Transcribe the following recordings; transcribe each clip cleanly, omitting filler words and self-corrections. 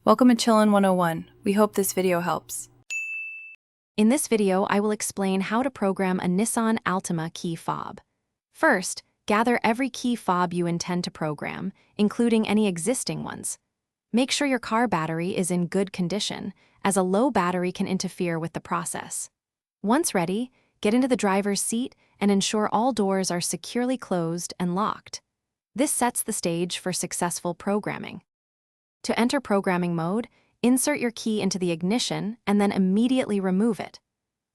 Welcome to Chillin' 101. We hope this video helps. In this video, I will explain how to program a Nissan Altima key fob. First, gather every key fob you intend to program, including any existing ones. Make sure your car battery is in good condition, as a low battery can interfere with the process. Once ready, get into the driver's seat and ensure all doors are securely closed and locked. This sets the stage for successful programming. To enter programming mode, insert your key into the ignition and then immediately remove it.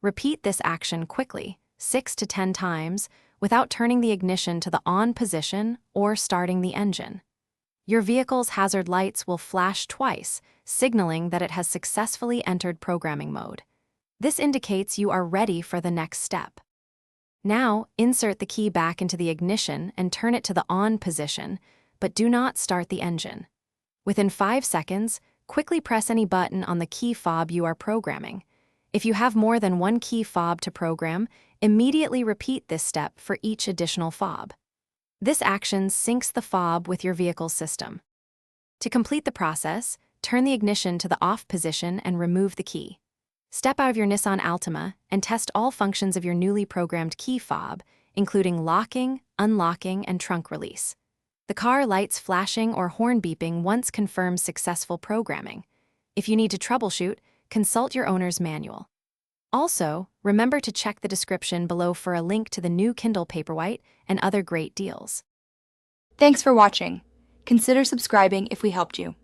Repeat this action quickly, 6 to 10 times, without turning the ignition to the on position or starting the engine. Your vehicle's hazard lights will flash twice, signaling that it has successfully entered programming mode. This indicates you are ready for the next step. Now, insert the key back into the ignition and turn it to the on position, but do not start the engine. Within 5 seconds, quickly press any button on the key fob you are programming. If you have more than one key fob to program, immediately repeat this step for each additional fob. This action syncs the fob with your vehicle's system. To complete the process, turn the ignition to the off position and remove the key. Step out of your Nissan Altima and test all functions of your newly programmed key fob, including locking, unlocking, and trunk release. The car lights flashing or horn beeping once confirms successful programming. If you need to troubleshoot, consult your owner's manual. Also, remember to check the description below for a link to the new Kindle Paperwhite and other great deals. Thanks for watching. Consider subscribing if we helped you.